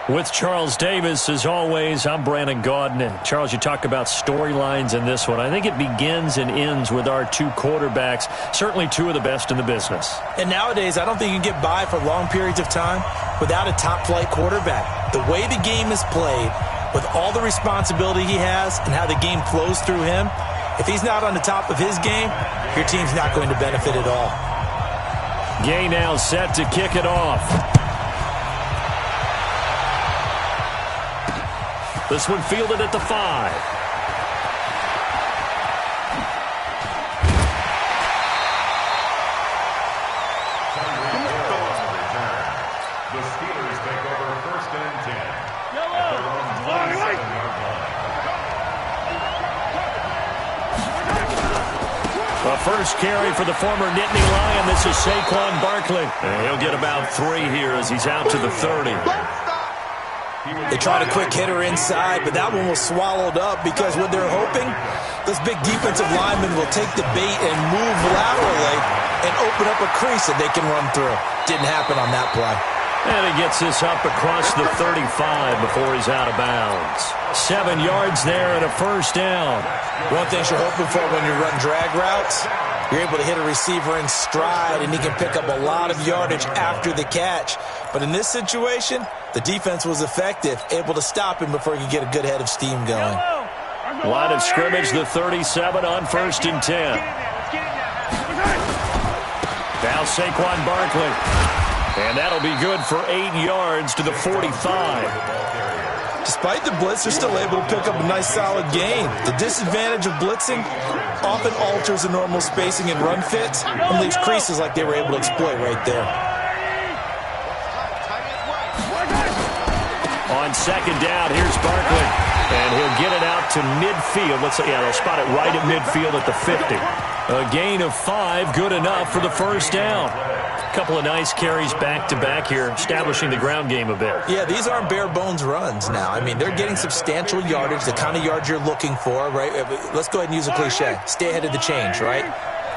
With Charles Davis, as always, I'm Brandon Gaudin. Charles, you talk about storylines in this one. I think it begins and ends with our two quarterbacks, certainly two of the best in the business. And nowadays, I don't think you can get by for long periods of time without a top-flight quarterback. The way the game is played, with all the responsibility he has and how the game flows through him, if he's not on the top of his game, your team's not going to benefit at all. Gay now set to kick it off. This one fielded at the 5. The Steelers take over 1st and 10. The first carry for the former Nittany Lion. This is Saquon Barkley. And he'll get about 3 here as he's out to the 30. They tried a quick hitter inside, but that one was swallowed up because what they're hoping, those big defensive linemen will take the bait and move laterally and open up a crease that they can run through. Didn't happen on that play. And he gets this up across the 35 before he's out of bounds. 7 yards there and a first down. One thing you're hoping for when you run drag routes, you're able to hit a receiver in stride, and he can pick up a lot of yardage after the catch. But in this situation, the defense was effective, able to stop him before he could get a good head of steam going. Line of scrimmage, the 37 on 1st and 10. Now Saquon Barkley. And that'll be good for 8 yards to the 45. Despite the blitz, they're still able to pick up a nice solid gain. The disadvantage of blitzing often alters the normal spacing and run fits and leaves creases like they were able to exploit right there. On 2nd down, here's Barkley. And he'll get it out to midfield. They'll spot it right at midfield at the 50. A gain of 5, good enough for the first down. A couple of nice carries back-to-back here, establishing the ground game a bit. Yeah, these aren't bare-bones runs now. I mean, they're getting substantial yardage, the kind of yards you're looking for, right? Let's go ahead and use a cliche. Stay ahead of the change, right?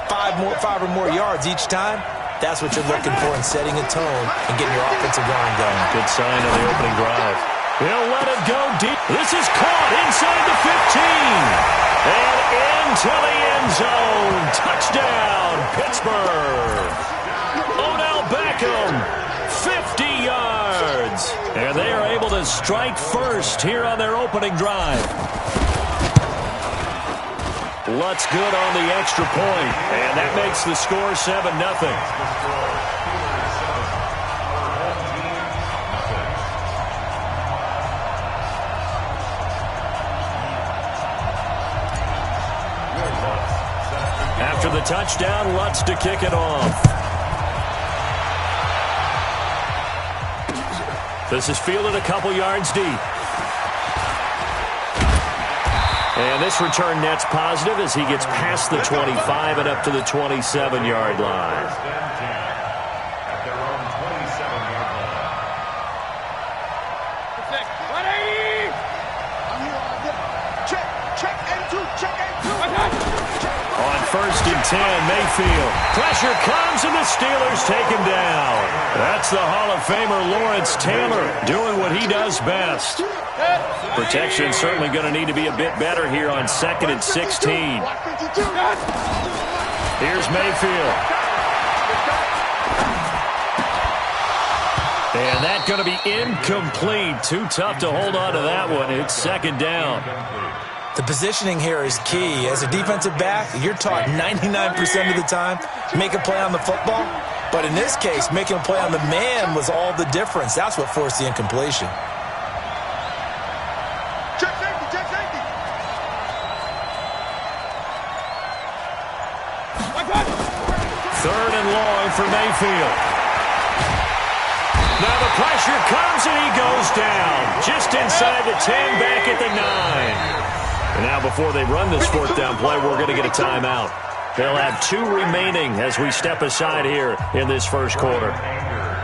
5 or more yards each time. That's what you're looking for in setting a tone and getting your offensive line going. Good sign of the opening drive. He'll let it go deep. This is caught inside the 15. And into the end zone. Touchdown, Pittsburgh. Odell Beckham, 50 yards. And they are able to strike first here on their opening drive. Lutz good on the extra point. And that makes the score 7-0. After the touchdown, Lutz to kick it off. This is fielded a couple yards deep. And this return net's positive as he gets past the 25 and up to the 27-yard line. On 1st and 10, Mayfield. Pressure comes and the Steelers take him down. That's the Hall of Famer Lawrence Taylor doing what he does best. Protection certainly going to need to be a bit better here on 2nd and 16. Here's Mayfield. And that's going to be incomplete. Too tough to hold on to that one. It's 2nd down. The positioning here is key. As a defensive back, you're taught 99% of the time, make a play on the football. But in this case, making a play on the man was all the difference. That's what forced the incompletion. Check safety, 3rd and long for Mayfield. Now the pressure comes and he goes down. Just inside the 10, back at the 9. And now before they run this 4th down play, we're going to get a timeout. They'll have 2 remaining as we step aside here in this first quarter.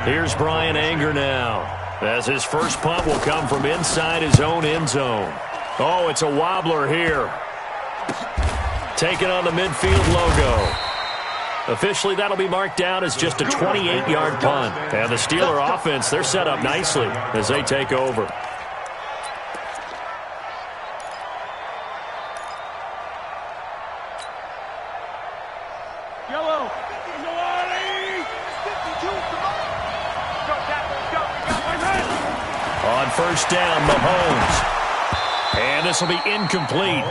Here's Brian Anger now, as his first punt will come from inside his own end zone. Oh, it's a wobbler here. Taking on the midfield logo. Officially, that'll be marked down as just a 28-yard punt. And the Steeler offense, they're set up nicely as they take over. Yellow. On first down, Mahomes. And this will be incomplete.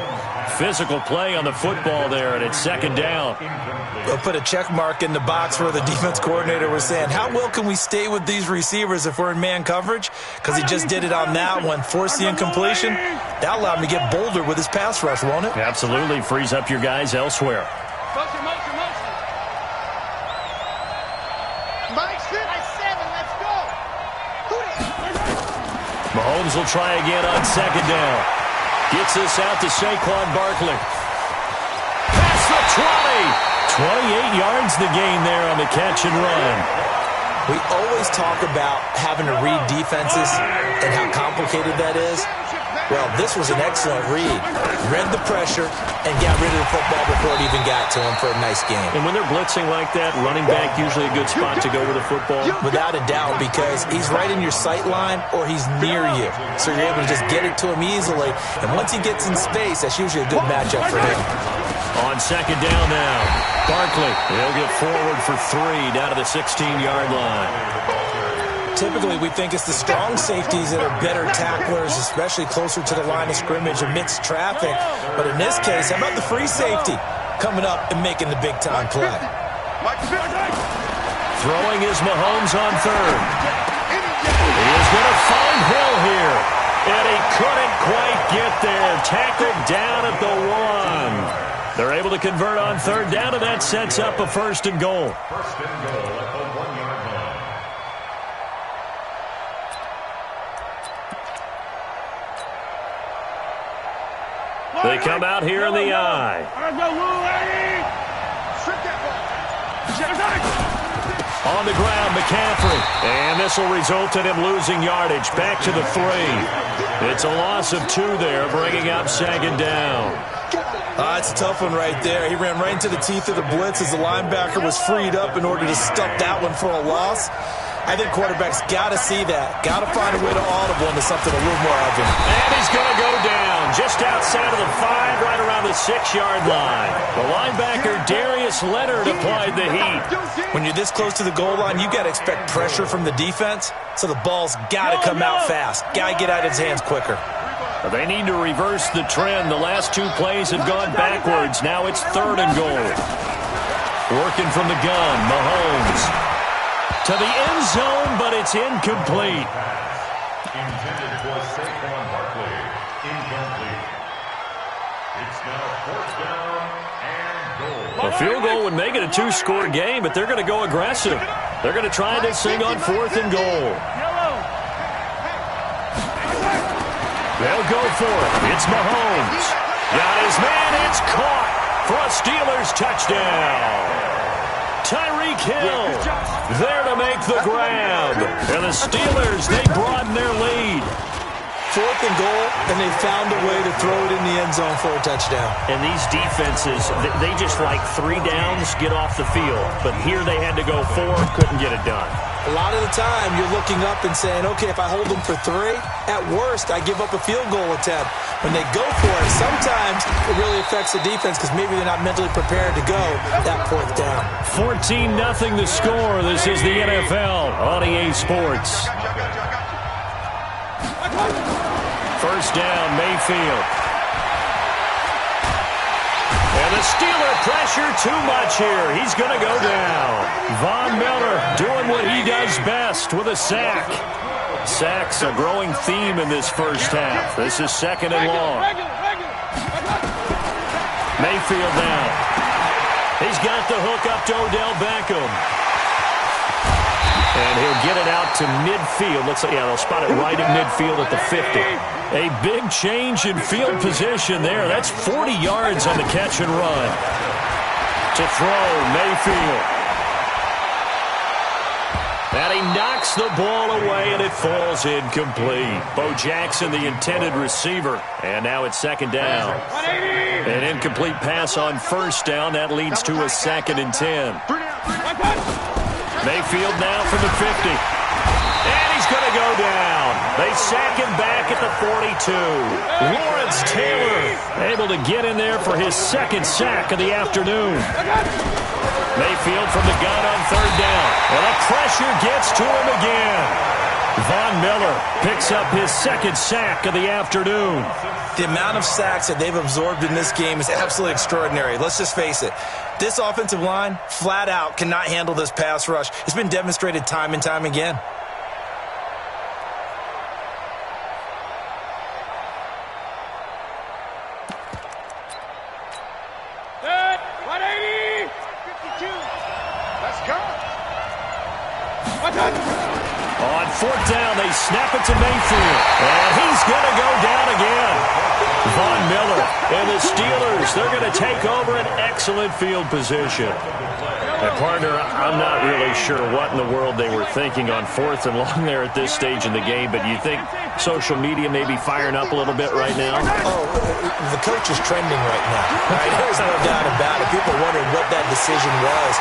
Physical play on the football there, and it's second down. They'll put a check mark in the box where the defense coordinator was saying, how well can we stay with these receivers if we're in man coverage? Because he just did it on that one, forced the incompletion. That allowed him to get bolder with his pass rush, won't it? Absolutely. Frees up your guys elsewhere. Motion. Mike, 7, let's go. Mahomes will try again on second down. Gets this out to Saquon Barkley. Past the 20. 28 yards the gain there on the catch and run. We always talk about having to read defenses and how complicated that is. Well, this was an excellent read. Read the pressure and got rid of the football before it even got to him for a nice game. And when they're blitzing like that, running back usually a good spot to go with the football. Without a doubt, because he's right in your sight line or he's near you. So you're able to just get it to him easily. And once he gets in space, that's usually a good matchup for him. On second down now, Barkley. He'll get forward for 3 down to the 16-yard line. Typically, we think it's the strong safeties that are better tacklers, especially closer to the line of scrimmage amidst traffic. But in this case, how about the free safety coming up and making the big-time play? Throwing is Mahomes on third. He is going to find Hill here. And he couldn't quite get there. Tackled down at the 1. They're able to convert on third down, and that sets up a first and goal. First and goal at the 1-yard line. They come out here in the eye. On the ground, McCaffrey. And this will result in him losing yardage. Back to the 3. It's a loss of 2 there, bringing up second down. It's a tough one right there. He ran right into the teeth of the blitz as the linebacker was freed up in order to stuff that one for a loss. I think quarterbacks got to see that. Got to find a way to audible into something a little more obvious. And he's going to go down just outside of the 5, right around the 6-yard line. The linebacker, Darius Leonard, applied the heat. When you're this close to the goal line, you got to expect pressure from the defense, so the ball's got to come out fast. Got to get out of his hands quicker. They need to reverse the trend. The last 2 plays have gone backwards. Now it's 3rd and goal. Working from the gun, Mahomes. To the end zone, but it's incomplete. Intended for Saquon Barkley. Incomplete. It's now 4th down and goal. A field goal would make it a 2-score game, but they're going to go aggressive. They're going to try this thing on 4th and goal. They'll go for it. It's Mahomes. Got his man. It's caught for a Steelers touchdown. Tyreek Hill there to make the grab. And the Steelers, they broaden their lead. 4th and goal, and they found a way to throw it in the end zone for a touchdown. And these defenses, they just like 3 downs, get off the field. But here they had to go 4, couldn't get it done. A lot of the time, you're looking up and saying, okay, if I hold them for 3, at worst, I give up a field goal attempt. When they go for it, sometimes it really affects the defense because maybe they're not mentally prepared to go that 4th down. 14-0 the score. This is the NFL on EA Sports. First down, Mayfield. And the Steeler pressure too much here. He's going to go down. Von Miller doing what he does best with a sack. Sacks a growing theme in this first half. This is 2nd and long. Mayfield now. He's got the hook up to Odell Beckham. And he'll get it out to midfield. They'll spot it right at midfield at the 50. A big change in field position there. That's 40 yards on the catch and run. To throw, Mayfield. And he knocks the ball away, and it falls incomplete. Bo Jackson, the intended receiver. And now it's second down. An incomplete pass on first down. That leads to a 2nd and 10. Mayfield now from the 50. And he's going to go down. They sack him back at the 42. Lawrence Taylor able to get in there for his 2nd sack of the afternoon. Mayfield from the gun on 3rd down. And the pressure gets to him again. Von Miller picks up his 2nd sack of the afternoon. The amount of sacks that they've absorbed in this game is absolutely extraordinary. Let's just face it. This offensive line, flat out, cannot handle this pass rush. It's been demonstrated time and time again. On 4th down, they snap it to Mayfield. And he's going to go down again. Von Miller and the Steelers, they're going to take over an excellent field position. And partner, I'm not really sure what in the world they were thinking on 4th and long there at this stage in the game, but you think social media may be firing up a little bit right now? Oh, the coach is trending right now. Right? There's no doubt about it. People wondering what that decision was.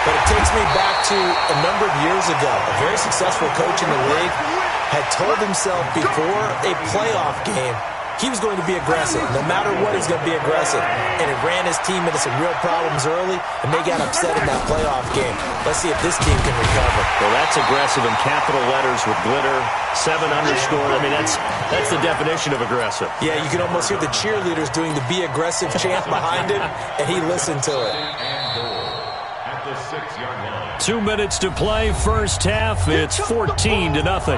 But it takes me back to a number of years ago. A very successful coach in the league had told himself before a playoff game he was going to be aggressive. No matter what, he's going to be aggressive. And it ran his team into some real problems early, and they got upset in that playoff game. Let's see if this team can recover. Well, that's aggressive in capital letters with glitter, 7 underscore. I mean, that's the definition of aggressive. Yeah, you can almost hear the cheerleaders doing the be aggressive chant behind him, and he listened to it. At the 6-yard line. 2 minutes to play, first half. It's 14-0.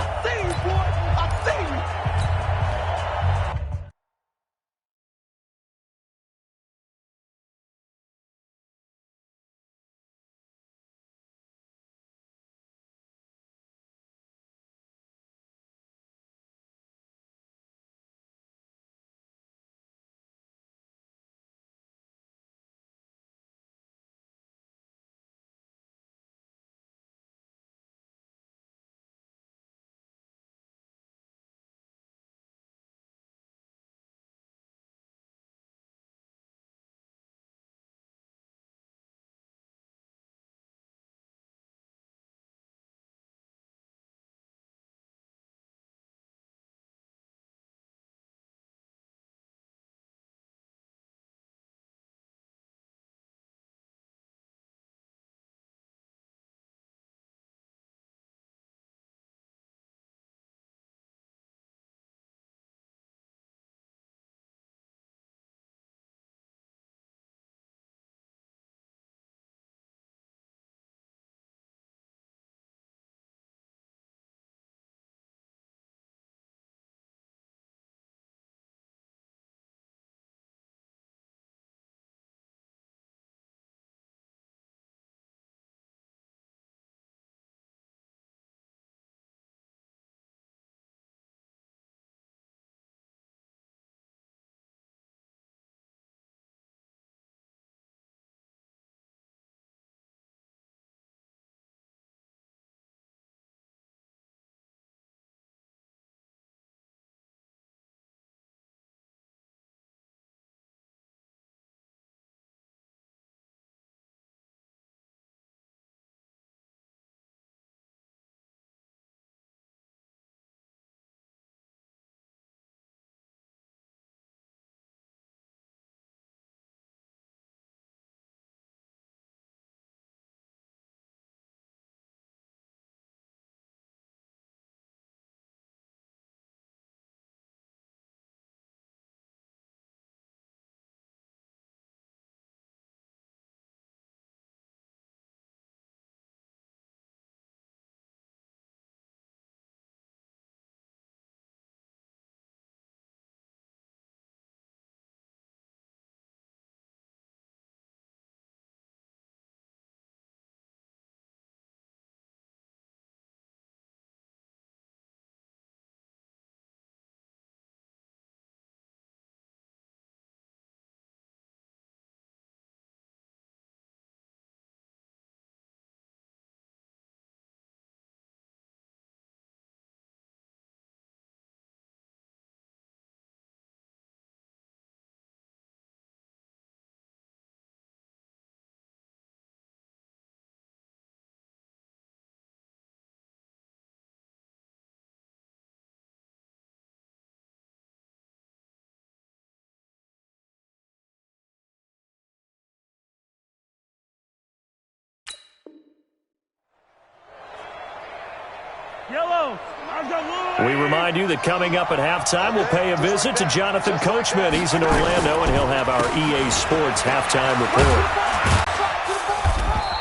We remind you that coming up at halftime, we'll pay a visit to Jonathan Coachman. He's in Orlando, and he'll have our EA Sports halftime report.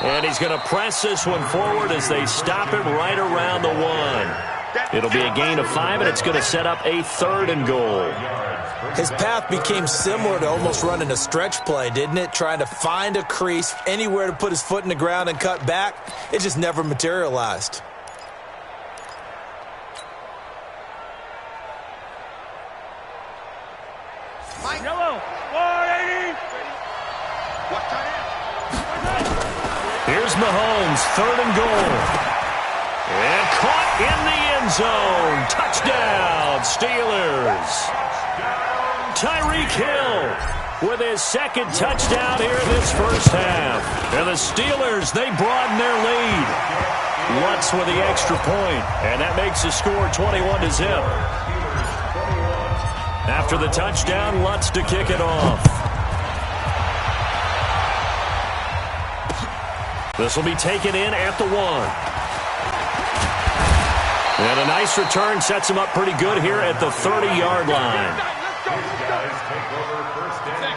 And he's going to press this one forward as they stop him right around the 1. It'll be a gain of 5, and it's going to set up a 3rd and goal. His path became similar to almost running a stretch play, didn't it? Trying to find a crease, anywhere to put his foot in the ground and cut back. It just never materialized. Here's Mahomes, 3rd and goal. And caught in the end zone. Touchdown, Steelers. Tyreek Hill with his 2nd touchdown here in this first half. And the Steelers, they broaden their lead. Lutz with the extra point, and that makes the score 21-0. After the touchdown, Lutz to kick it off. This will be taken in at the 1. And a nice return sets him up pretty good here at the 30-yard line.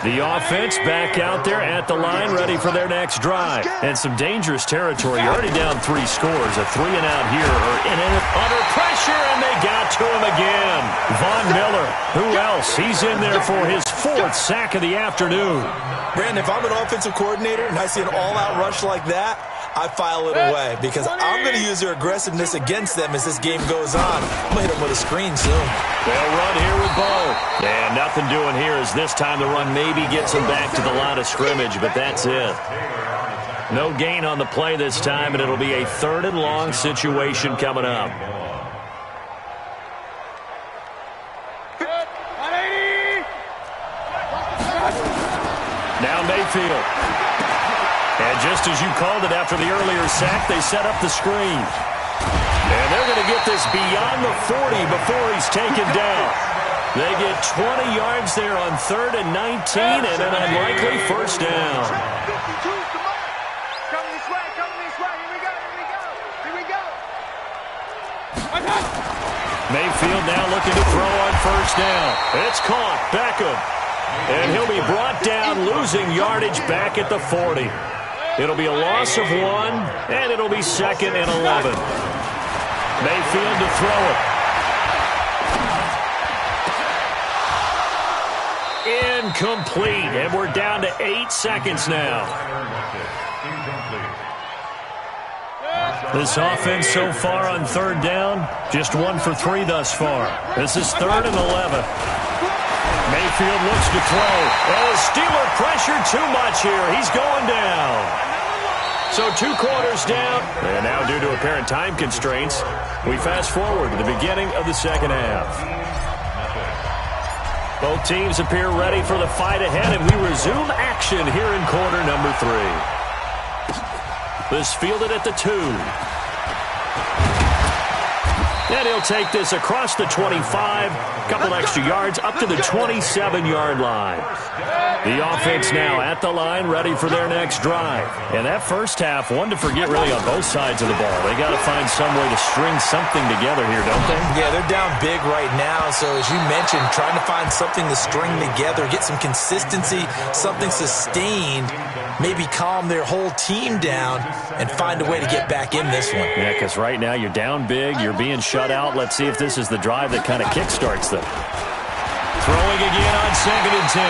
The offense back out there at the line, ready for their next drive. And some dangerous territory. You're already down 3 scores. A 3-and-out here. Under pressure, and they got to him again. Von Miller, who else? He's in there for his 4th sack of the afternoon. Brandon, if I'm an offensive coordinator and I see an all-out rush like that, I file it away because I'm going to use their aggressiveness against them as this game goes on. I'm going to hit them with a screen soon. They'll run here with Bo. And nothing doing here as this time the run maybe gets them back to the line of scrimmage, but that's it. No gain on the play this time, and it'll be a 3rd and long situation coming up. Now Mayfield. And just as you called it after the earlier sack, they set up the screen. And they're going to get this beyond the 40 before he's taken down. They get 20 yards there on 3rd and 19 and an unlikely first down. Mayfield now looking to throw on first down. It's caught. Beckham. And he'll be brought down, losing yardage back at the 40. It'll be a loss of 1, and it'll be 2nd and 11. Mayfield to throw it. Incomplete, and we're down to 8 seconds now. This offense so far on 3rd down, just 1 for 3 thus far. This is 3rd and 11. Mayfield looks to throw. Oh, Steeler pressure too much here. He's going down. So 2 quarters down. And now due to apparent time constraints, we fast forward to the beginning of the 2nd half. Both teams appear ready for the fight ahead, and we resume action here in quarter number 3. This fielded at the 2. And he'll take this across the 25, couple extra yards up to the 27-yard line. The offense now at the line, ready for their next drive. And that first half, one to forget really on both sides of the ball. They got to find some way to string something together here, don't they? Yeah, they're down big right now. So as you mentioned, trying to find something to string together, get some consistency, something sustained, maybe calm their whole team down and find a way to get back in this one. Yeah, because right now you're down big, you're being shut out. Let's see if this is the drive that kind of kickstarts them. Throwing again on 2nd and 10.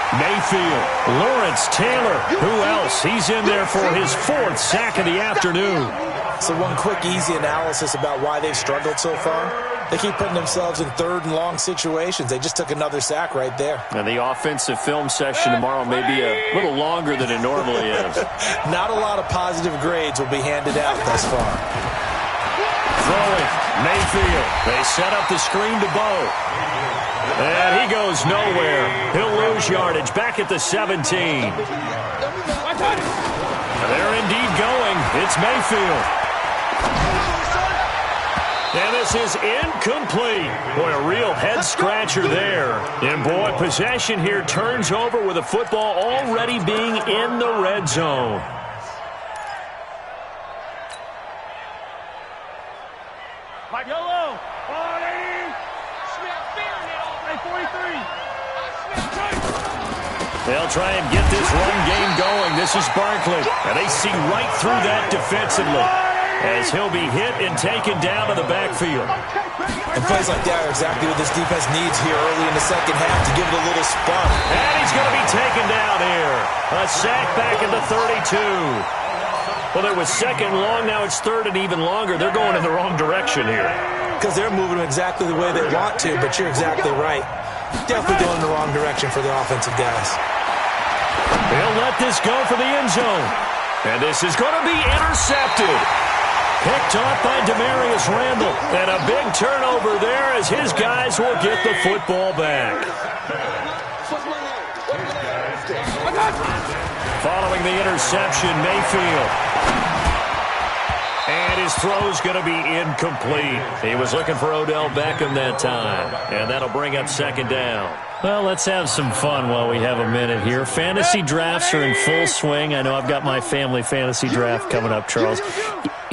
Mayfield, Lawrence Taylor, who else? He's in there for his 4th sack of the afternoon. So one quick, easy analysis about why they've struggled so far. They keep putting themselves in 3rd and long situations. They just took another sack right there. And the offensive film session tomorrow may be a little longer than it normally is. Not a lot of positive grades will be handed out thus far. Throwing, Mayfield. They set up the screen to Bo. And he goes nowhere. He'll lose yardage back at the 17. They're indeed going. It's Mayfield. And this is incomplete. Boy, a real head-scratcher there. And, boy, possession here turns over with the football already being in the red zone. Yellow. 43. They'll try and get this run game going. This is Barkley. And they see right through that defensively as he'll be hit and taken down to the backfield. And plays like that are exactly what this defense needs here early in the second half to give it a little spark. And he's going to be taken down here. A sack back at the 32. Well, it was second long. Now it's third and even longer. They're going in the wrong direction here. Because they're moving exactly the way they want to, but you're exactly right. Definitely going in the wrong direction for the offensive guys. They'll let this go for the end zone. And this is going to be intercepted. Picked off by Demarius Randall. And a big turnover there as his guys will get the football back. Following the interception, Mayfield. And his throw's going to be incomplete. He was looking for Odell Beckham that time. And that'll bring up second down. Well, let's have some fun while we have a minute here. Fantasy drafts are in full swing. I know I've got my family fantasy draft coming up, Charles.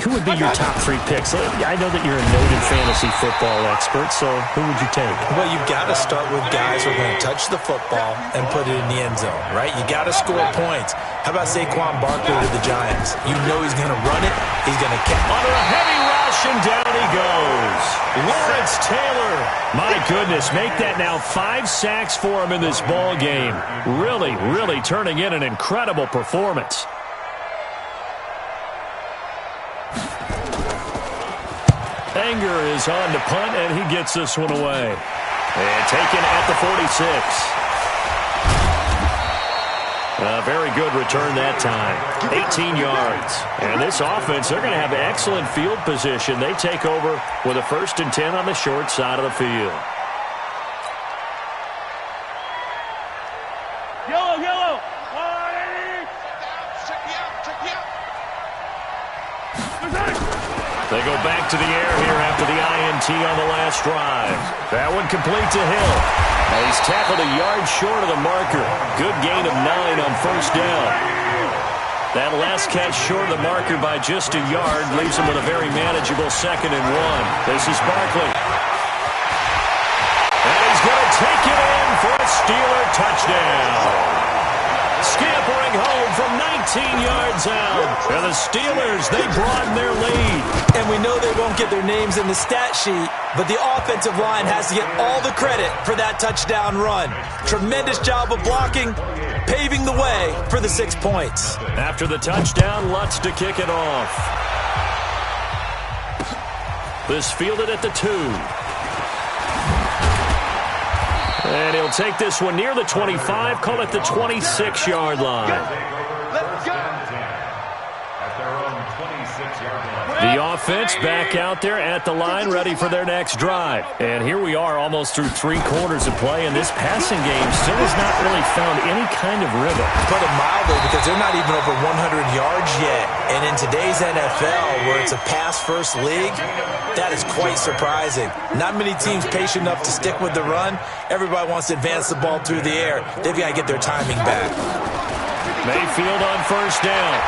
Who would be your top 3 picks? I know that you're a noted fantasy football expert, so who would you take? Well, you've got to start with guys who are going to touch the football and put it in the end zone, right? You got to score points. How about Saquon Barkley to the Giants? You know he's going to run it. He's going to catch. Under a heavy rush, and down he goes. Lawrence Taylor. My goodness, make that now 5 sacks for him in this ball game. Really, really turning in an incredible performance. Anger is on to punt, and he gets this one away. And taken at the 46. A very good return that time. 18 yards. And this offense, they're going to have excellent field position. They take over with a 1st and 10 on the short side of the field. Yellow, yellow. They go back to the air here after the INT on the last drive. That one complete to Hill. And he's tackled a yard short of the marker. Good gain of 9 on 1st down. That last catch short of the marker by just a yard leaves him with a very manageable 2nd and 1. This is Barkley. And he's going to take it in for a Steeler touchdown. Scampering home from 19 yards out. And the Steelers, they broaden their lead. And we know they won't get their names in the stat sheet, but the offensive line has to get all the credit for that touchdown run. Tremendous job of blocking, paving the way for the 6 points. After the touchdown, Lutz to kick it off. This fielded at the 2. And he'll take this one near the 25, call it the 26-yard line. Let's go. The offense back out there at the line, ready for their next drive. And here we are almost through 3 quarters of play, and this passing game still has not really found any kind of rhythm. Put it mildly, because they're not even over 100 yards yet. And in today's NFL, where it's a pass-first league, that is quite surprising. Not many teams patient enough to stick with the run. Everybody wants to advance the ball through the air. They've got to get their timing back. Mayfield on 1st down.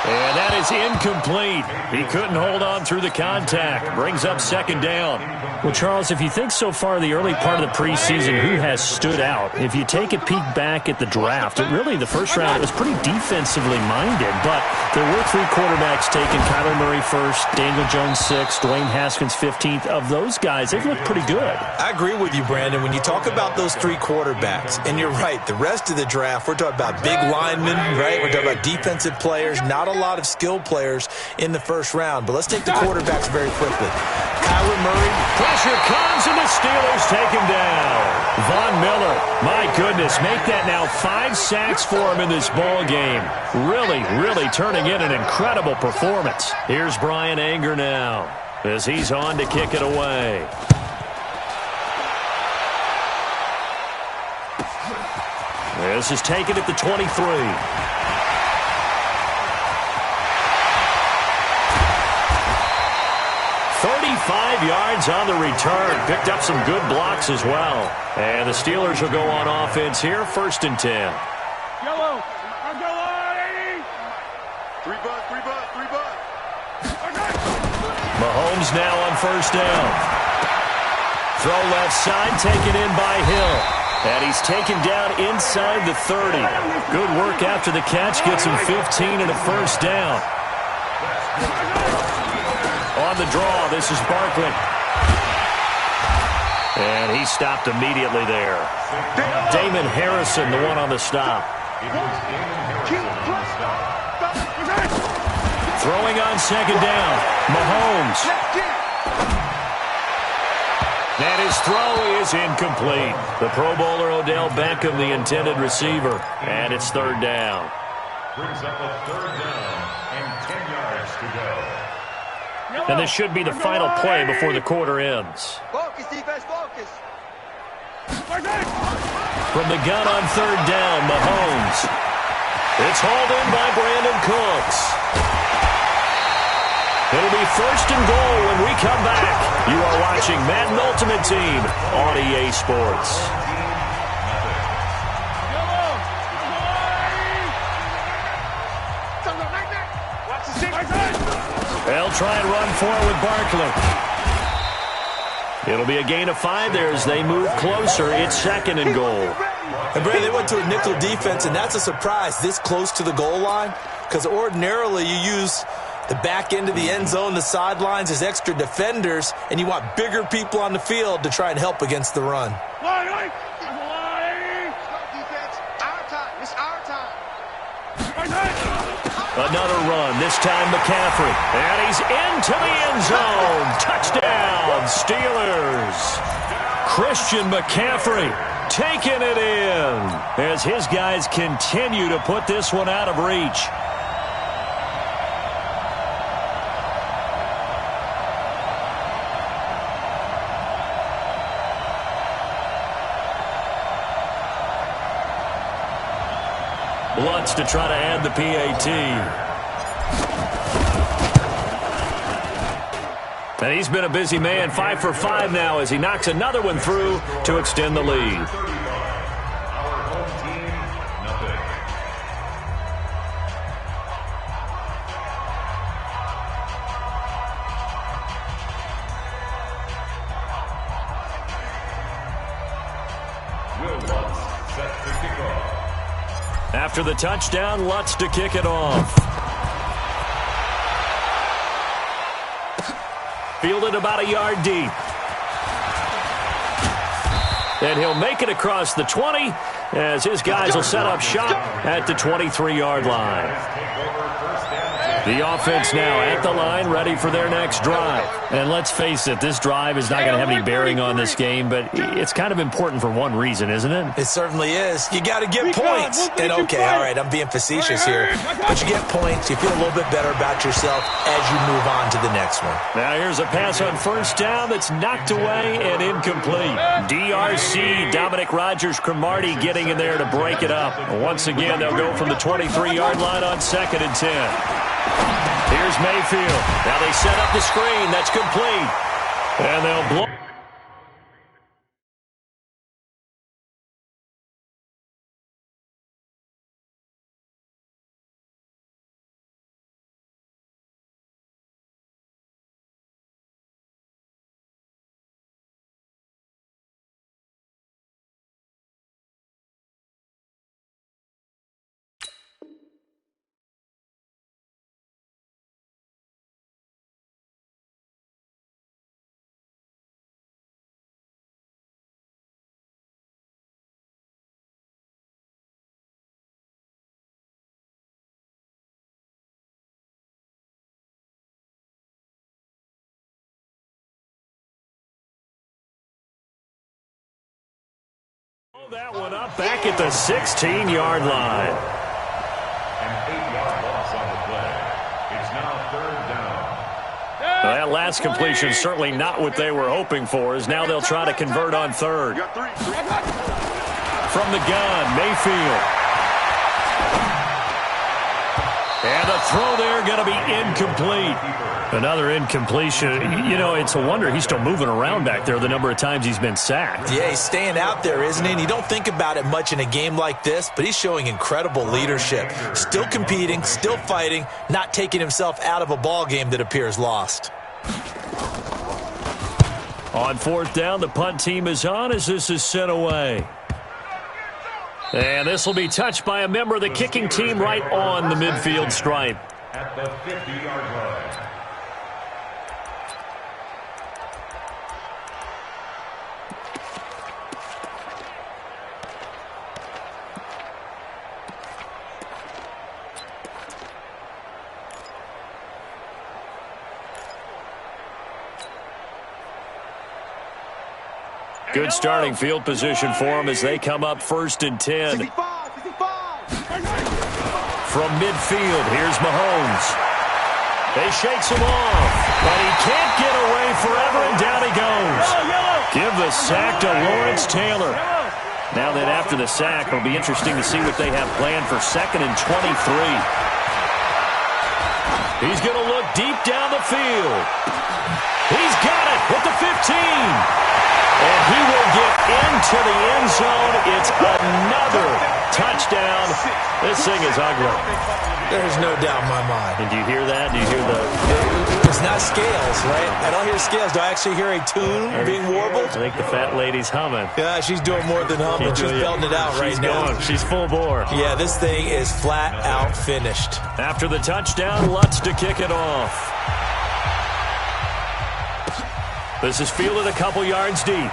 And that is incomplete. He couldn't hold on through the contact. Brings up 2nd down. Well, Charles, if you think so far the early part of the preseason, who has stood out? If you take a peek back at the draft, really the first round, it was pretty defensively minded. But there were 3 quarterbacks taken. Kyler Murray 1st, Daniel Jones 6th, Dwayne Haskins 15th. Of those guys, they've looked pretty good. I agree with you, Brandon. When you talk about those 3 quarterbacks, and you're right, the rest of the draft, we're talking about big linemen, right? We're talking about defensive players, not a lot of skilled players in the first round. But let's take the quarterbacks very quickly. Kyler Murray. Pressure comes, and the Steelers take him down. Von Miller, my goodness, make that now 5 sacks for him in this ball game. Really, really turning in an incredible performance. Here's Brian Anger now as he's on to kick it away. This is taken at the 23. 35 yards on the return. Picked up some good blocks as well. And the Steelers will go on offense here, 1st and 10. Yellow. I'll go on, 80. 3 butt. Mahomes now on first down. Throw left side, taken in by Hill. And he's taken down inside the 30. Good work after the catch. Gets him 15 and a first down. On the draw, this is Barkley. And he stopped immediately there. Damon Harrison, the one on the stop. Throwing on second down. Mahomes. And his throw is incomplete. The Pro Bowler Odell Beckham, the intended receiver. And it's third down. Brings up a third down and 10 yards to go. And this should be the final play before the quarter ends. Focus, defense, focus. From the gun on third down, Mahomes. It's hauled in by Brandon Cooks. It'll be first and goal when we come back. You are watching Madden Ultimate Team on EA Sports. They'll try and run for it with Barkley. It'll be a gain of 5 there as they move closer. It's second and goal. And, Brad, they went to a nickel defense, and that's a surprise this close to the goal line, because ordinarily you use the back end of the end zone, the sidelines as extra defenders, and you want bigger people on the field to try and help against the run. Another run, this time McCaffrey. And he's into the end zone. Touchdown, Steelers. Christian McCaffrey taking it in as his guys continue to put this one out of reach. Lutz to try to add the PAT. And he's been a busy man, 5 for 5 now as he knocks another one through to extend the lead. Our home team, nothing. Will Lutz set to kick off. After the touchdown, Lutz to kick it off. Fielded about a yard deep. And he'll make it across the 20 as his guys will set up shop at the 23-yard line. The offense now at the line, ready for their next drive. And let's face it, this drive is not going to have any bearing on this game, but it's kind of important for one reason, isn't it? It certainly is. You got to get points. And, okay, all right, I'm being facetious here. But you get points, you feel a little bit better about yourself as you move on to the next one. Now here's a pass on first down that's knocked away and incomplete. DRC, Dominic Rodgers-Cromartie getting in there to break it up. Once again, they'll go from the 23-yard line on 2nd and 10. Here's Mayfield. Now they set up the screen. That's complete. And they'll blow. That one up back at the 16-yard line. An 8-yard loss on the play. It's now third down. Well, that last completion certainly not what they were hoping for, as now they'll try to convert on third. From the gun, Mayfield. And the throw there going to be incomplete. Another incompletion. You know, it's a wonder he's still moving around back there the number of times he's been sacked. Yeah, he's staying out there, isn't he? And you don't think about it much in a game like this, but he's showing incredible leadership. Still competing, still fighting, not taking himself out of a ball game that appears lost. On fourth down, the punt team is on as this is sent away. And this will be touched by a member of the kicking team right on the midfield stripe. At the 50-yard line. Good starting field position for them as they come up 1st and 10. 65. From midfield, here's Mahomes. They shakes him off, but he can't get away forever, and down he goes. Give the sack to Lawrence Taylor. Now then, after the sack, it'll be interesting to see what they have planned for 2nd and 23. He's going to look deep down the field. He's got it with the 15. And he will get into the end zone. It's another touchdown. This thing is ugly. There's no doubt in my mind. And do you hear that? Do you hear the... It's not scales, right? I don't hear scales. Do I actually hear a tune being warbled? I think the fat lady's humming. Yeah, she's doing more than humming. She's belting it out right now. She's full bore. Yeah, this thing is flat out finished. After the touchdown, Lutz to kick it off. This is fielded a couple yards deep.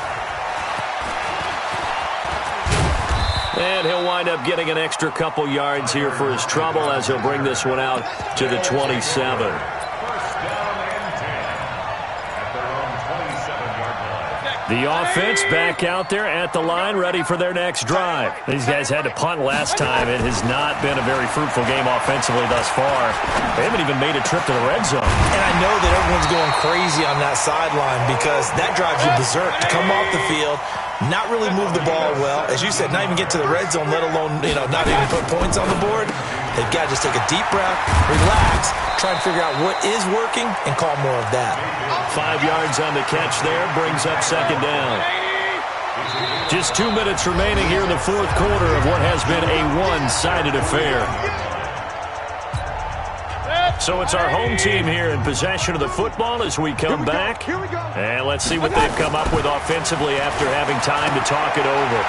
And he'll wind up getting an extra couple yards here for his trouble as he'll bring this one out to the 27. First down and 10 at their own 27-yard line. The offense back out there at the line, ready for their next drive. These guys had to punt last time. It has not been a very fruitful game offensively thus far. They haven't even made a trip to the red zone. And I know that everyone's going crazy on that sideline because that drives you berserk to come off the field, not really move the ball well. As you said, not even get to the red zone, let alone, not even put points on the board. They've got to just take a deep breath, relax, try and figure out what is working, and call more of that. 5 yards on the catch there, brings up 2nd down. Just 2 minutes remaining here in the 4th quarter of what has been a one-sided affair. So it's our home team here in possession of the football as we come back. And let's see what they've come up with offensively after having time to talk it over.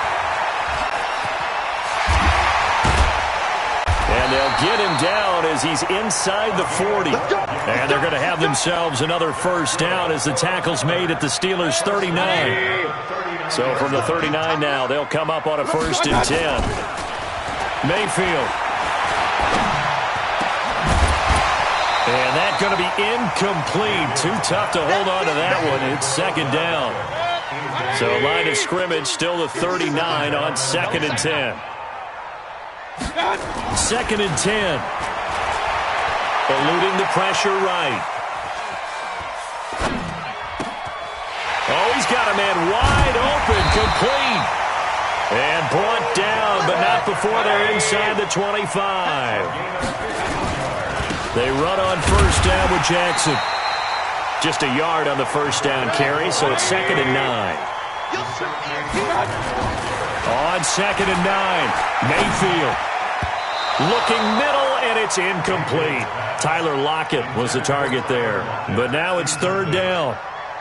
And they'll get him down as he's inside the 40. And they're going to have themselves another first down as the tackle's made at the Steelers' 39. So from the 39 now, they'll come up on a 1st and 10. Mayfield. And that's going to be incomplete. Too tough to hold on to that one. It's 2nd down. So line of scrimmage still the 39 on 2nd and 10. 2nd and 10. Eluding the pressure right. Oh, he's got a man wide open, complete. And brought down, but not before they're inside the 25. They run on 1st down with Jackson. Just a yard on the 1st down carry, so it's 2nd and 9. On 2nd and 9, Mayfield. Looking middle, and it's incomplete. Tyler Lockett was the target there. But now it's 3rd down.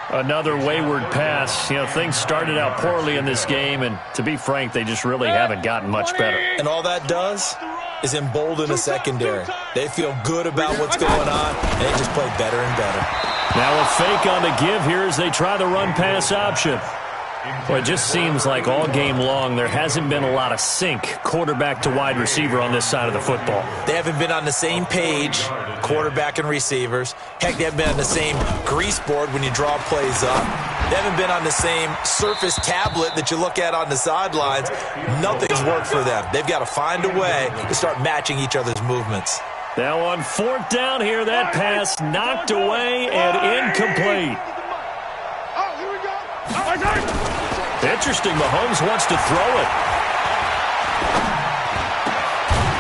Another wayward pass. Things started out poorly in this game, and to be frank, they just really haven't gotten much better. And all that does is embolden a secondary. They feel good about what's going on, and they just play better and better. Now a fake on the give here as they try the run-pass option. Well, it just seems like all game long there hasn't been a lot of sync quarterback to wide receiver on this side of the football. They haven't been on the same page, quarterback and receivers. Heck, they haven't been on the same grease board when you draw plays up. They haven't been on the same surface tablet that you look at on the sidelines. Nothing's worked for them. They've got to find a way to start matching each other's movements. Now on 4th down here, that pass knocked away and incomplete. Interesting, Mahomes wants to throw it.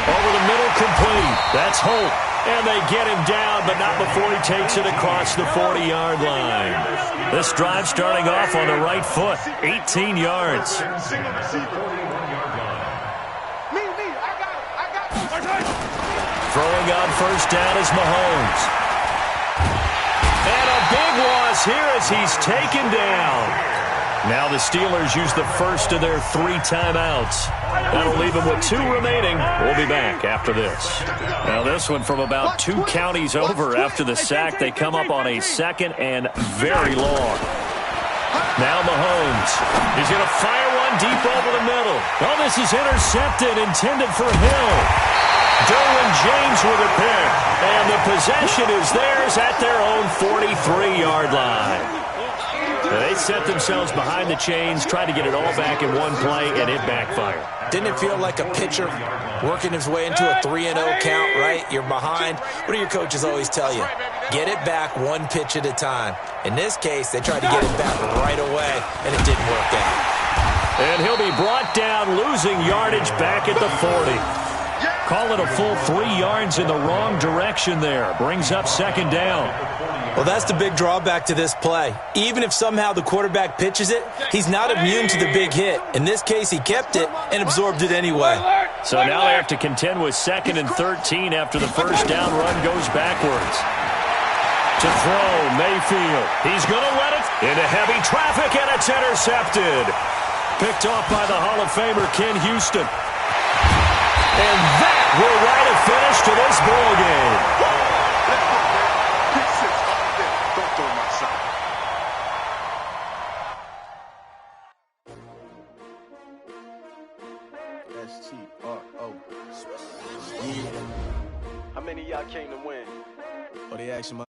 Over the middle, complete. That's Holt. And they get him down, but not before he takes it across the 40-yard line. This drive starting off on the right foot, 18 yards. Throwing on 1st down is Mahomes. And a big loss here as he's taken down. Now the Steelers use the first of their 3 timeouts. That'll leave them with 2 remaining. We'll be back after this. Now this one from about 2 counties over after the sack. They come up on a 2nd and very long. Now Mahomes. He's going to fire one deep over the middle. Oh, this is intercepted, intended for Hill. Derwin James with a pick. And the possession is theirs at their own 43-yard line. They set themselves behind the chains, tried to get it all back in one play, and it backfired. Didn't it feel like a pitcher working his way into a 3-0 count, right? You're behind. What do your coaches always tell you? Get it back 1 pitch at a time. In this case, they tried to get it back right away, and it didn't work out. And he'll be brought down, losing yardage back at the 40. Call it a full 3 yards in the wrong direction there. Brings up 2nd down. Well, that's the big drawback to this play. Even if somehow the quarterback pitches it, he's not immune to the big hit. In this case, he kept it and absorbed it anyway. So now they have to contend with 2nd and 13 after the first down run goes backwards. To throw, Mayfield. He's going to let it into heavy traffic, and it's intercepted. Picked off by the Hall of Famer Ken Houston. And that will write a finish to this ball game. How many of y'all came to win? Oh, they actually